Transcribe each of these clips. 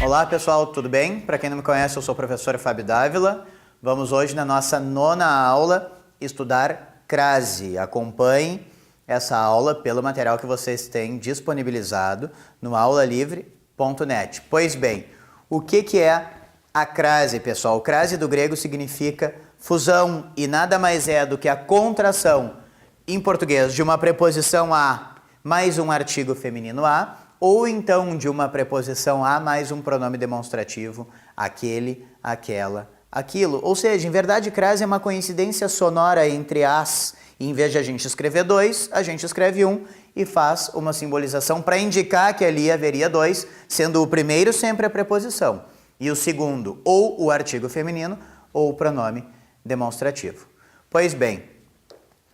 Olá pessoal, tudo bem? Para quem não me conhece, eu sou o professor Fábio Dávila. Vamos hoje na nossa 9ª aula estudar crase. Acompanhe essa aula pelo material que vocês têm disponibilizado no aulalivre.net. Pois bem, o que é a crase, pessoal? Crase do grego significa fusão e nada mais é do que a contração, em português, de uma preposição a mais um artigo feminino a, ou então de uma preposição a mais um pronome demonstrativo, aquele, aquela, aquilo. Ou seja, em verdade, crase é uma coincidência sonora entre as, e em vez de a gente escrever dois, a gente escreve um e faz uma simbolização para indicar que ali haveria dois, sendo o primeiro sempre a preposição e o segundo ou o artigo feminino ou o pronome demonstrativo. Pois bem,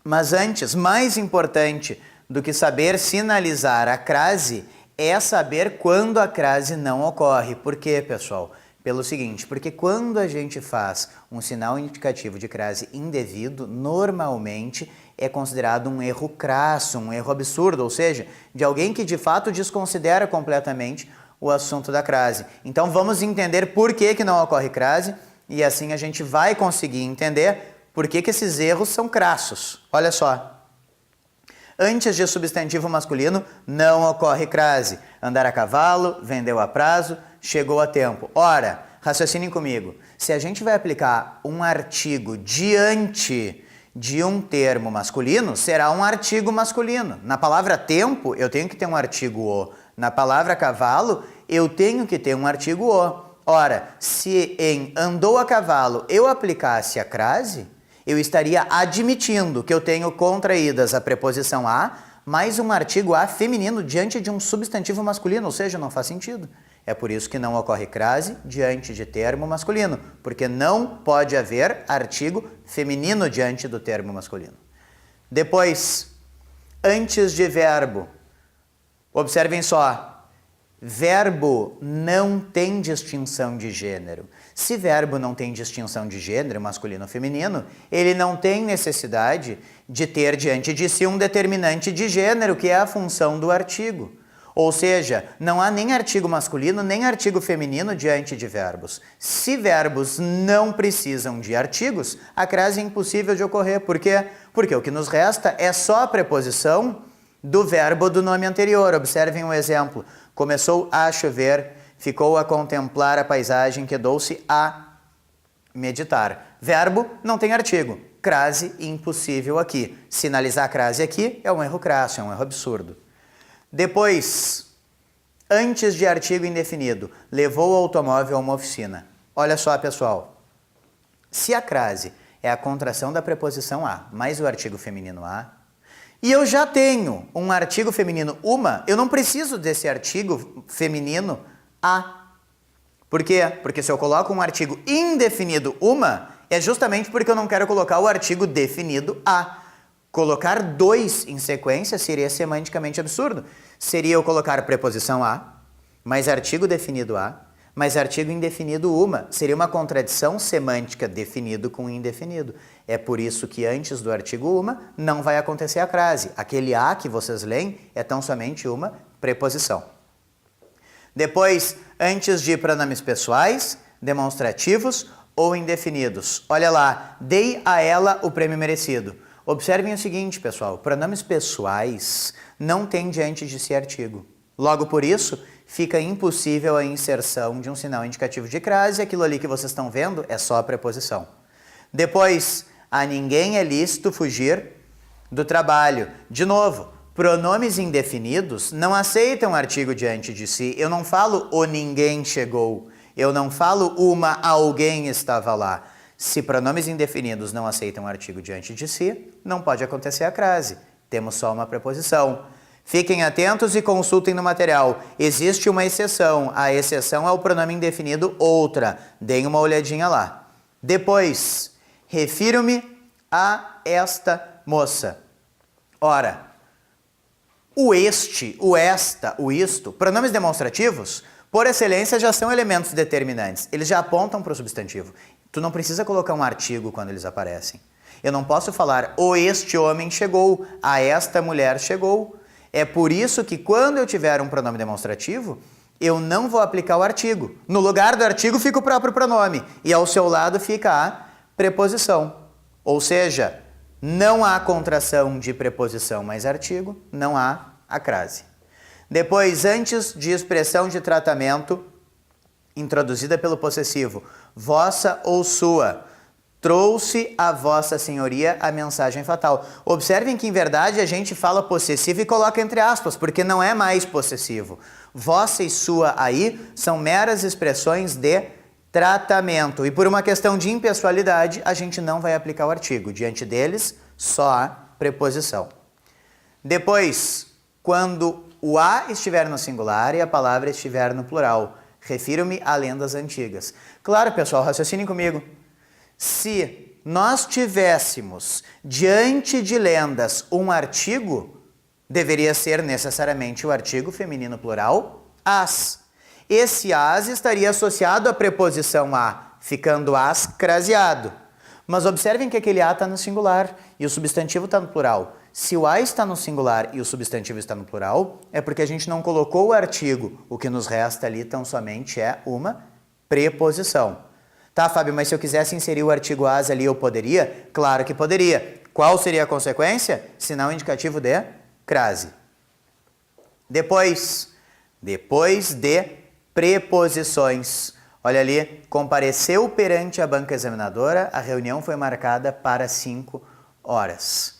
mas antes, mais importante do que saber sinalizar a crase é saber quando a crase não ocorre. Por quê, pessoal? Pelo seguinte, porque quando a gente faz um sinal indicativo de crase indevido, normalmente é considerado um erro crasso, um erro absurdo, ou seja, de alguém que de fato desconsidera completamente o assunto da crase. Então vamos entender por que não ocorre crase e assim a gente vai conseguir entender por que esses erros são crassos. Olha só. Antes de substantivo masculino, não ocorre crase. Andar a cavalo, vendeu a prazo, chegou a tempo. Ora, raciocinem comigo. Se a gente vai aplicar um artigo diante de um termo masculino, será um artigo masculino. Na palavra tempo, eu tenho que ter um artigo o. Na palavra cavalo, eu tenho que ter um artigo o. Ora, se em andou a cavalo eu aplicasse a crase, eu estaria admitindo que eu tenho contraídas a preposição a mais um artigo a feminino diante de um substantivo masculino, ou seja, não faz sentido. É por isso que não ocorre crase diante de termo masculino, porque não pode haver artigo feminino diante do termo masculino. Depois, antes de verbo, observem só. Verbo não tem distinção de gênero. Se verbo não tem distinção de gênero, masculino ou feminino, ele não tem necessidade de ter diante de si um determinante de gênero, que é a função do artigo. Ou seja, não há nem artigo masculino, nem artigo feminino diante de verbos. Se verbos não precisam de artigos, a crase é impossível de ocorrer. Por quê? Porque o que nos resta é só a preposição do verbo do nome anterior. Observem um exemplo. Começou a chover, ficou a contemplar a paisagem, quedou-se a meditar. Verbo não tem artigo. Crase impossível aqui. Sinalizar a crase aqui é um erro crasso, é um erro absurdo. Depois, antes de artigo indefinido, levou o automóvel a uma oficina. Olha só, pessoal. Se a crase é a contração da preposição a mais o artigo feminino a, e eu já tenho um artigo feminino uma, eu não preciso desse artigo feminino a. Por quê? Porque se eu coloco um artigo indefinido uma, é justamente porque eu não quero colocar o artigo definido a. Colocar dois em sequência seria semanticamente absurdo. Seria eu colocar preposição a, mais artigo definido a, mais artigo indefinido uma. Seria uma contradição semântica definido com indefinido. É por isso que antes do artigo uma não vai acontecer a crase. Aquele a que vocês leem é tão somente uma preposição. Depois, antes de pronomes pessoais, demonstrativos ou indefinidos. Olha lá, dei a ela o prêmio merecido. Observem o seguinte, pessoal, pronomes pessoais não têm diante de si artigo. Logo por isso, fica impossível a inserção de um sinal indicativo de crase. Aquilo ali que vocês estão vendo é só a preposição. Depois, a ninguém é lícito fugir do trabalho. De novo, pronomes indefinidos não aceitam artigo diante de si. Eu não falo o ninguém chegou. Eu não falo uma alguém estava lá. Se pronomes indefinidos não aceitam artigo diante de si, não pode acontecer a crase. Temos só uma preposição. Fiquem atentos e consultem no material. Existe uma exceção. A exceção é o pronome indefinido outra. Deem uma olhadinha lá. Depois, refiro-me a esta moça. Ora, o este, o esta, o isto, pronomes demonstrativos, por excelência, já são elementos determinantes. Eles já apontam para o substantivo. Tu não precisa colocar um artigo quando eles aparecem. Eu não posso falar o este homem chegou, a esta mulher chegou. É por isso que quando eu tiver um pronome demonstrativo, eu não vou aplicar o artigo. No lugar do artigo fica o próprio pronome e ao seu lado fica a preposição. Ou seja, não há contração de preposição mais artigo, não há a crase. Depois, antes de expressão de tratamento, introduzida pelo possessivo, vossa ou sua, trouxe a vossa senhoria a mensagem fatal. Observem que, em verdade, a gente fala possessivo e coloca entre aspas, porque não é mais possessivo. Vossa e sua aí são meras expressões de tratamento. E por uma questão de impessoalidade, a gente não vai aplicar o artigo. Diante deles, só a preposição. Depois, quando o a estiver no singular e a palavra estiver no plural, refiro-me a lendas antigas. Claro, pessoal, raciocinem comigo. Se nós tivéssemos diante de lendas um artigo, deveria ser necessariamente o artigo feminino plural as. Esse as estaria associado à preposição a, ficando as craseado. Mas observem que aquele a está no singular e o substantivo está no plural. Se o a está no singular e o substantivo está no plural, é porque a gente não colocou o artigo. O que nos resta ali tão somente é uma preposição. Tá, Fábio, mas se eu quisesse inserir o artigo as ali, eu poderia? Claro que poderia. Qual seria a consequência? Sinal indicativo de crase. Depois de preposições. Olha ali, compareceu perante a banca examinadora, a reunião foi marcada para 5 horas.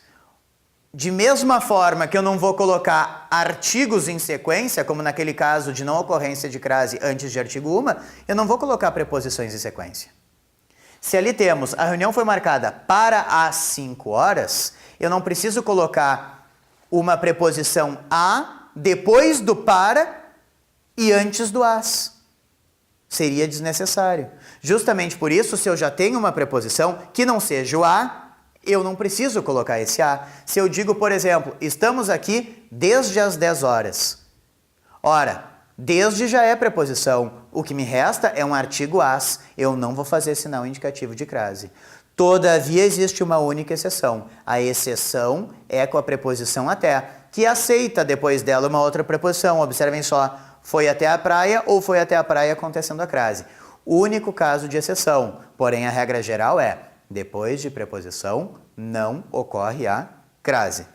De mesma forma que eu não vou colocar artigos em sequência, como naquele caso de não ocorrência de crase antes de artigo 1, eu não vou colocar preposições em sequência. Se ali temos, a reunião foi marcada para as 5 horas, eu não preciso colocar uma preposição a depois do para e antes do as. Seria desnecessário. Justamente por isso, se eu já tenho uma preposição que não seja o a, eu não preciso colocar esse a. Se eu digo, por exemplo, estamos aqui desde as 10 horas. Ora, desde já é preposição. O que me resta é um artigo as. Eu não vou fazer sinal indicativo de crase. Todavia, existe uma única exceção. A exceção é com a preposição até, que aceita depois dela uma outra preposição. Observem só, foi até a praia ou foi até a praia acontecendo a crase. O único caso de exceção, porém a regra geral é, depois de preposição, não ocorre a crase.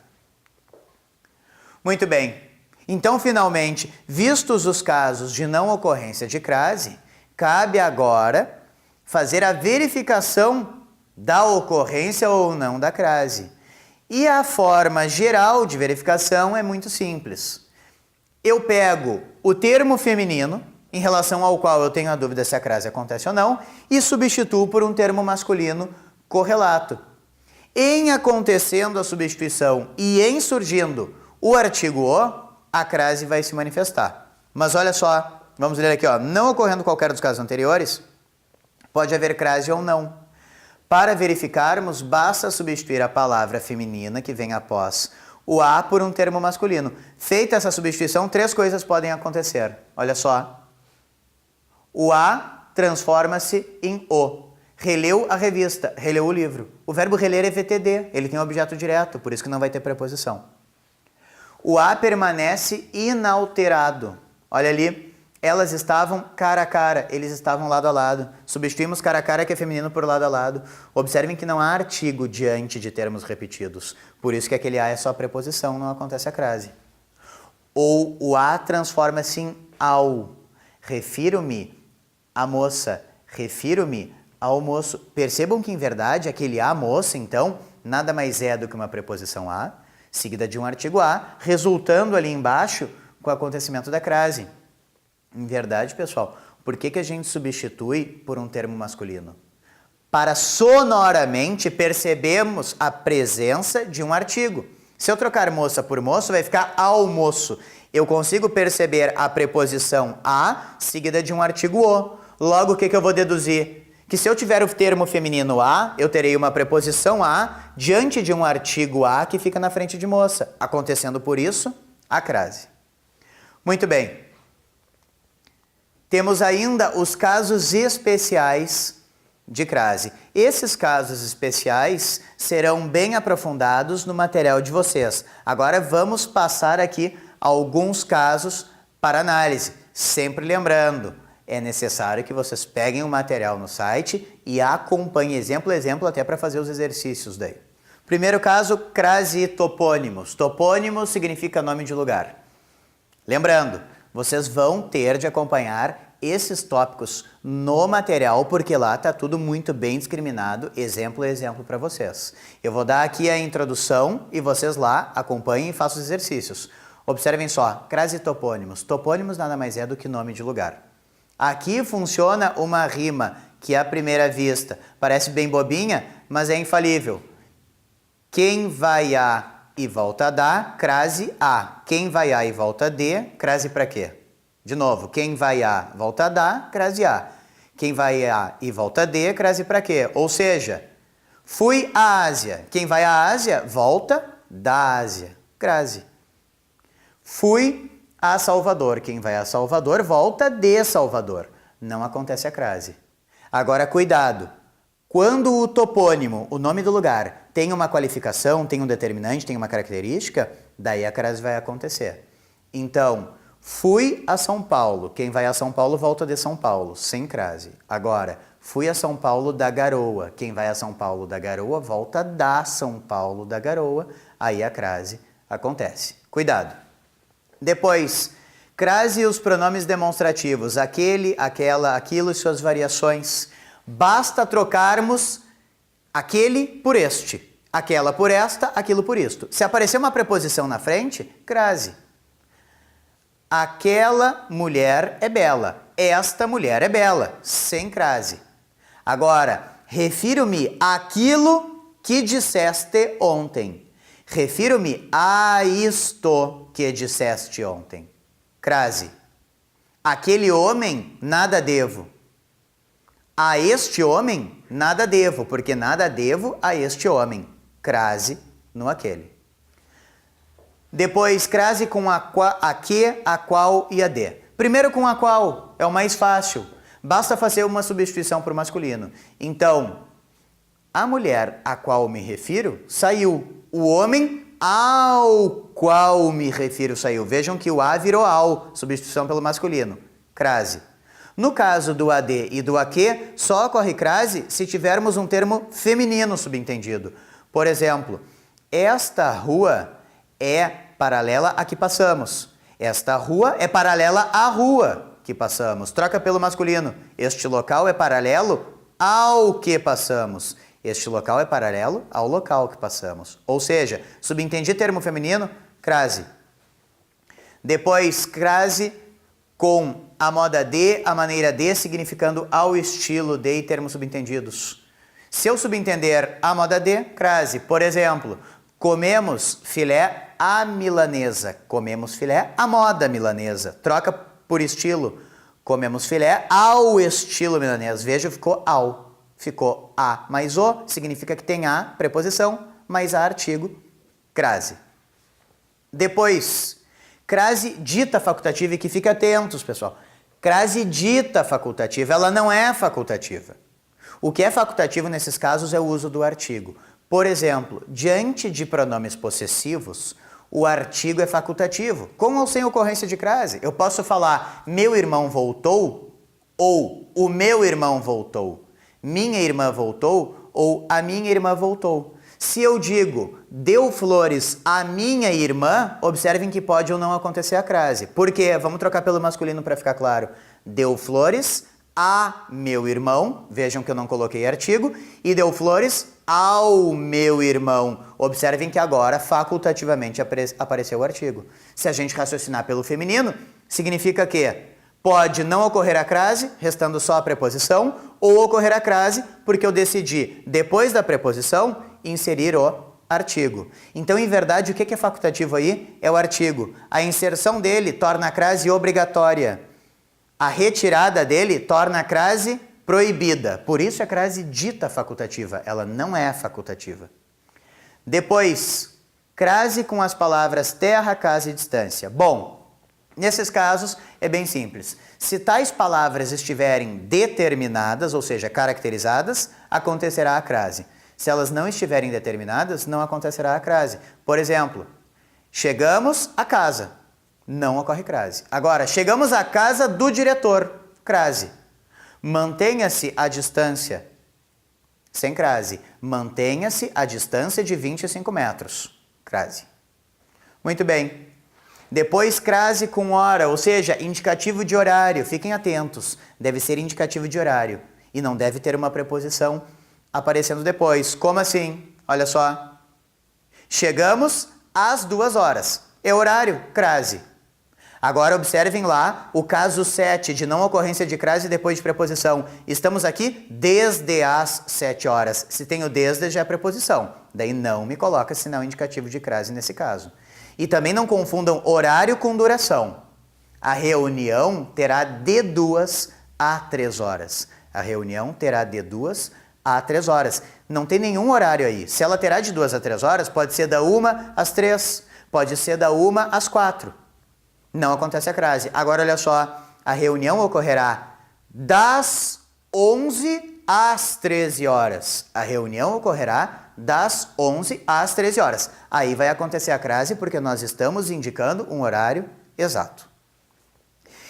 Muito bem. Então, finalmente, vistos os casos de não ocorrência de crase, cabe agora fazer a verificação da ocorrência ou não da crase. E a forma geral de verificação é muito simples. Eu pego o termo feminino, em relação ao qual eu tenho a dúvida se a crase acontece ou não, e substituo por um termo masculino correlato. Em acontecendo a substituição e em surgindo o artigo o, a crase vai se manifestar. Mas olha só, vamos ler aqui, ó. Não ocorrendo qualquer dos casos anteriores, pode haver crase ou não. Para verificarmos, basta substituir a palavra feminina que vem após o a por um termo masculino. Feita essa substituição, 3 coisas podem acontecer. Olha só. O a transforma-se em o. Releu a revista, releu o livro. O verbo reler é VTD, ele tem um objeto direto, por isso que não vai ter preposição. O a permanece inalterado. Olha ali, elas estavam cara a cara, eles estavam lado a lado. Substituímos cara a cara, que é feminino, por lado a lado. Observem que não há artigo diante de termos repetidos. Por isso que aquele a é só preposição, não acontece a crase. Ou o a transforma-se em ao. Refiro-me à moça, refiro-me ao moço. Percebam que, em verdade, aquele a moça, então, nada mais é do que uma preposição a, seguida de um artigo a, resultando ali embaixo com o acontecimento da crase. Em verdade, pessoal, por que a gente substitui por um termo masculino? Para sonoramente percebermos a presença de um artigo. Se eu trocar moça por moço, vai ficar almoço. Eu consigo perceber a preposição a seguida de um artigo o. Logo, o que eu vou deduzir? Que se eu tiver o termo feminino a, eu terei uma preposição a diante de um artigo a que fica na frente de moça. Acontecendo por isso, a crase. Muito bem. Temos ainda os casos especiais de crase. Esses casos especiais serão bem aprofundados no material de vocês. Agora vamos passar aqui alguns casos para análise. Sempre lembrando, é necessário que vocês peguem o material no site e acompanhem exemplo a exemplo até para fazer os exercícios daí. Primeiro caso, crase e topônimos. Topônimo significa nome de lugar. Lembrando, vocês vão ter de acompanhar esses tópicos no material, porque lá está tudo muito bem discriminado, exemplo a exemplo para vocês. Eu vou dar aqui a introdução e vocês lá acompanhem e façam os exercícios. Observem só, crase e topônimos. Topônimos nada mais é do que nome de lugar. Aqui funciona uma rima que à primeira vista parece bem bobinha, mas é infalível. Quem vai a e volta da, crase a. Quem vai a e volta de, crase para quê? De novo, quem vai a, volta da, crase a. Quem vai a e volta de, crase para quê? Ou seja, fui à Ásia. Quem vai à Ásia, volta da Ásia, crase. Fui a Salvador. Quem vai a Salvador, volta de Salvador. Não acontece a crase. Agora, cuidado. Quando o topônimo, o nome do lugar, tem uma qualificação, tem um determinante, tem uma característica, daí a crase vai acontecer. Então, fui a São Paulo. Quem vai a São Paulo, volta de São Paulo, sem crase. Agora, fui a São Paulo da Garoa. Quem vai a São Paulo da Garoa, volta da São Paulo da Garoa. Aí a crase acontece. Cuidado. Depois, crase e os pronomes demonstrativos. Aquele, aquela, aquilo e suas variações. Basta trocarmos aquele por este. Aquela por esta, aquilo por isto. Se aparecer uma preposição na frente, crase. Aquela mulher é bela. Esta mulher é bela. Sem crase. Agora, refiro-me àquilo que disseste ontem. Refiro-me a isto que disseste ontem. Crase. Aquele homem, nada devo. A este homem, nada devo, porque nada devo a este homem. Crase no aquele. Depois, crase com a que, a qual e a de. Primeiro com a qual, é o mais fácil. Basta fazer uma substituição para o masculino. Então, a mulher a qual me refiro saiu. O homem ao qual me refiro saiu. Vejam que o a virou ao, substituição pelo masculino. Crase. No caso do AD e do AQ, só ocorre crase se tivermos um termo feminino subentendido. Por exemplo, esta rua é paralela à que passamos. Esta rua é paralela à rua que passamos. Troca pelo masculino. Este local é paralelo ao que passamos. Este local é paralelo ao local que passamos. Ou seja, subentendi termo feminino, crase. Depois, crase com a moda de, a maneira de, significando ao estilo de e termos subentendidos. Se eu subentender a moda de, crase. Por exemplo, comemos filé à milanesa. Comemos filé à moda milanesa. Troca por estilo. Comemos filé ao estilo milanês. Veja, ficou ao. Ficou a mais o, significa que tem a preposição, mais a artigo, crase. Depois, crase dita facultativa, e que fique atentos, pessoal. Crase dita facultativa, ela não é facultativa. O que é facultativo nesses casos é o uso do artigo. Por exemplo, diante de pronomes possessivos, o artigo é facultativo, com ou sem ocorrência de crase. Eu posso falar, meu irmão voltou, ou o meu irmão voltou. Minha irmã voltou ou a minha irmã voltou. Se eu digo, deu flores à minha irmã, observem que pode ou não acontecer a crase. Por quê? Vamos trocar pelo masculino para ficar claro. Deu flores a meu irmão, vejam que eu não coloquei artigo, e deu flores ao meu irmão. Observem que agora facultativamente apareceu o artigo. Se a gente raciocinar pelo feminino, significa que pode não ocorrer a crase, restando só a preposição, ou ocorrer a crase porque eu decidi, depois da preposição, inserir o artigo. Então, em verdade, o que é facultativo aí? É o artigo. A inserção dele torna a crase obrigatória. A retirada dele torna a crase proibida. Por isso a crase dita facultativa. Ela não é facultativa. Depois, crase com as palavras terra, casa e distância. Bom, nesses casos, É bem simples. Se tais palavras estiverem determinadas, ou seja, caracterizadas, acontecerá a crase. Se elas não estiverem determinadas, não acontecerá a crase. Por exemplo, chegamos à casa, não ocorre crase. Agora, chegamos à casa do diretor, crase. Mantenha-se à distância, sem crase. Mantenha-se à distância de 25 metros, crase. Muito bem. Depois, crase com hora, ou seja, indicativo de horário. Fiquem atentos, deve ser indicativo de horário e não deve ter uma preposição aparecendo depois. Como assim? Olha só. Chegamos às 2 horas. É horário, crase. Agora observem lá o caso 7 de não ocorrência de crase depois de preposição. Estamos aqui desde as 7 horas. Se tem o desde, já é preposição. Daí não me coloca sinal indicativo de crase nesse caso. E também não confundam horário com duração. A reunião terá de 2 a 3 horas. A reunião terá de 2 a 3 horas. Não tem nenhum horário aí. Se ela terá de 2 a 3 horas, pode ser da 1 às 3, pode ser da 1 às 4. Não acontece a crase. Agora, olha só, a reunião ocorrerá das 11 às 13 horas. A reunião ocorrerá das 11 às 13 horas. Aí vai acontecer a crase porque nós estamos indicando um horário exato.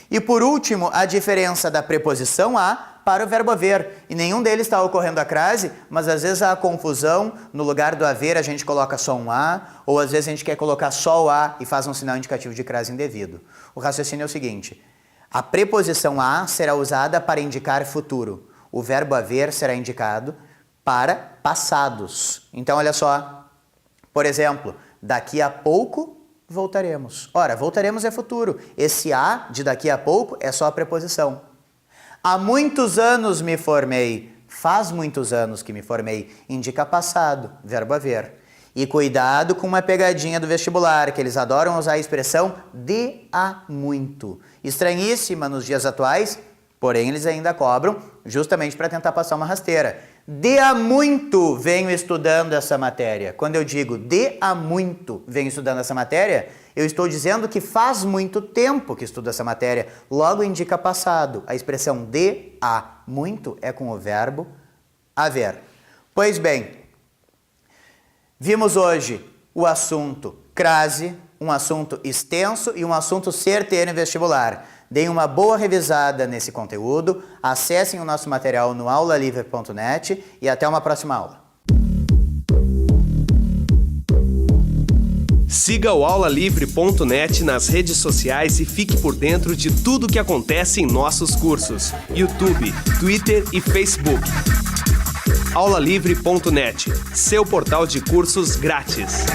E por último, a diferença da preposição a para o verbo haver. E nenhum deles está ocorrendo a crase, mas às vezes há confusão. No lugar do haver a gente coloca só um a, ou às vezes a gente quer colocar só o a e faz um sinal indicativo de crase indevido. O raciocínio é o seguinte: a preposição a será usada para indicar futuro. O verbo haver será indicado para passados. Então, olha só. Por exemplo, daqui a pouco voltaremos. Ora, voltaremos é futuro. Esse a de daqui a pouco é só a preposição. Há muitos anos me formei. Faz muitos anos que me formei. Indica passado, verbo haver. E cuidado com uma pegadinha do vestibular, que eles adoram usar a expressão de há muito. Estranhíssima nos dias atuais, porém eles ainda cobram justamente para tentar passar uma rasteira. De há muito venho estudando essa matéria. Quando eu digo de há muito venho estudando essa matéria, eu estou dizendo que faz muito tempo que estudo essa matéria. Logo indica passado. A expressão de há muito é com o verbo haver. Pois bem, vimos hoje o assunto crase, um assunto extenso e um assunto certeiro em vestibular. Deem uma boa revisada nesse conteúdo, acessem o nosso material no aulalivre.net e até uma próxima aula. Siga o aulalivre.net nas redes sociais e fique por dentro de tudo o que acontece em nossos cursos: YouTube, Twitter e Facebook. aulalivre.net, seu portal de cursos grátis.